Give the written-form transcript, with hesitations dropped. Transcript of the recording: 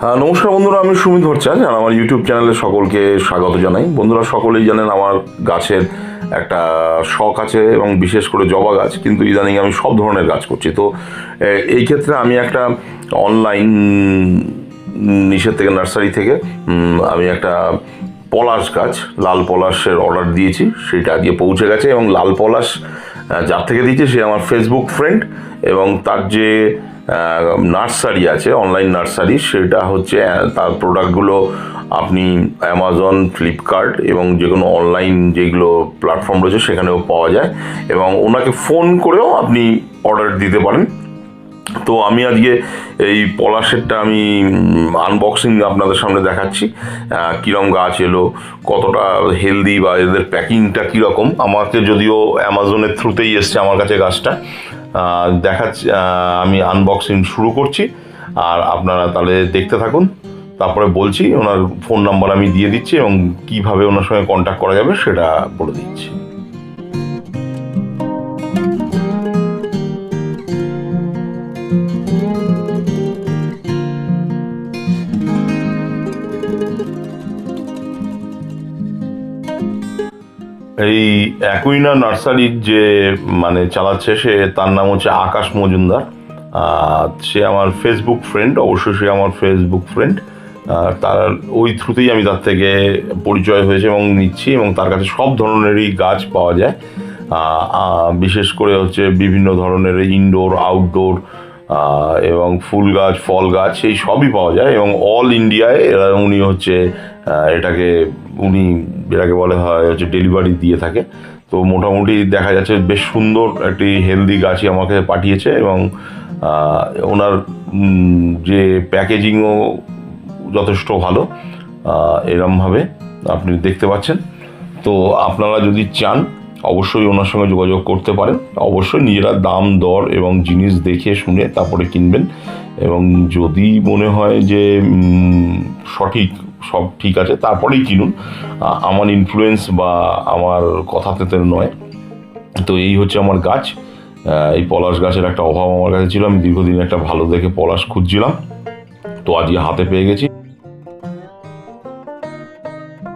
হ্যাঁ, নমস্কার বন্ধুরা, আমি সুমিত ভট্টাচার্য আর আমার ইউটিউব চ্যানেলে সকলকে স্বাগত জানাই। বন্ধুরা সকলেই জানেন আমার গাছের একটা শখ আছে এবং বিশেষ করে জবা গাছ, কিন্তু ইদানিং আমি সব ধরনের গাছ করছি। তো এই ক্ষেত্রে আমি একটা অনলাইন নিষেধ থেকে নার্সারি থেকে আমি একটা পলাশ গাছ, লাল পলাশের অর্ডার দিয়েছি, সেটা আজকে পৌঁছে গেছে। এবং লাল পলাশ যার থেকে দিয়েছি সে আমার ফেসবুক ফ্রেন্ড, এবং তার যে নার্সারি আছে, অনলাইন নার্সারি, সেটা হচ্ছে তার প্রোডাক্টগুলো আপনি অ্যামাজন, ফ্লিপকার্ট এবং যে কোনো অনলাইন যেগুলো প্ল্যাটফর্ম রয়েছে সেখানেও পাওয়া যায়, এবং ওনাকে ফোন করেও আপনি অর্ডার দিতে পারেন। তো আমি আজকে এই পলাশেরটা আমি আনবক্সিং আপনাদের সামনে দেখাচ্ছি, কীরকম গাছ এলো, কতটা হেলদি, বা এদের প্যাকিংটা কীরকম। আমাকে যদিও অ্যামাজনের থ্রুতেই এসছে আমার কাছে গাছটা, দেখাচ্ছি। আমি আনবক্সিং শুরু করছি, আর আপনারা তাহলে দেখতে থাকুন। তারপরে বলছি, ওনার ফোন নাম্বার আমি দিয়ে দিচ্ছি এবং কীভাবে ওনার সঙ্গে কন্ট্যাক্ট করা যাবে সেটা বলে দিচ্ছি। এই অ্যাকুইনা নার্সারির যে চালাচ্ছে, সে তার নাম হচ্ছে আকাশ মজুমদার। সে আমার ফেসবুক ফ্রেন্ড, অবশ্যই সে আমার ফেসবুক ফ্রেন্ড। তার ওই থ্রুতেই আমি তার থেকে পরিচয় হয়েছে এবং নিচ্ছি, এবং তার কাছে সব ধরনেরই গাছ পাওয়া যায়। বিশেষ করে হচ্ছে বিভিন্ন ধরনের ইনডোর, আউটডোর এবং ফুল গাছ, ফল গাছ, এই সবই পাওয়া যায়। এবং অল ইন্ডিয়ায় উনি হচ্ছে এটাকে বলে হয় হচ্ছে ডেলিভারি দিয়ে থাকে। তো মোটামুটি দেখা যাচ্ছে বেশ সুন্দর একটি হেলদি গাছই আমাকে পাঠিয়েছে, এবং ওনার যে প্যাকেজিংও যথেষ্ট ভালো, এরমভাবে আপনি দেখতে পাচ্ছেন। তো আপনারা যদি চান অবশ্যই ওনার সঙ্গে যোগাযোগ করতে পারেন। অবশ্যই নিজেরা দাম দর এবং জিনিস দেখে শুনে তারপরে কিনবেন, এবং যদি মনে হয় যে সব ঠিক আছে তারপরেই কিনুন। আমার ইনফ্লুয়েন্স বা আমার কথাতে নয়। তো এই হচ্ছে আমার গাছ। এই পলাশ গাছের একটা অভাব আমার কাছে ছিল, আমি দীর্ঘদিন একটা ভালো দেখে পলাশ খুঁজছিলাম, তো আজকে হাতে পেয়ে গেছি।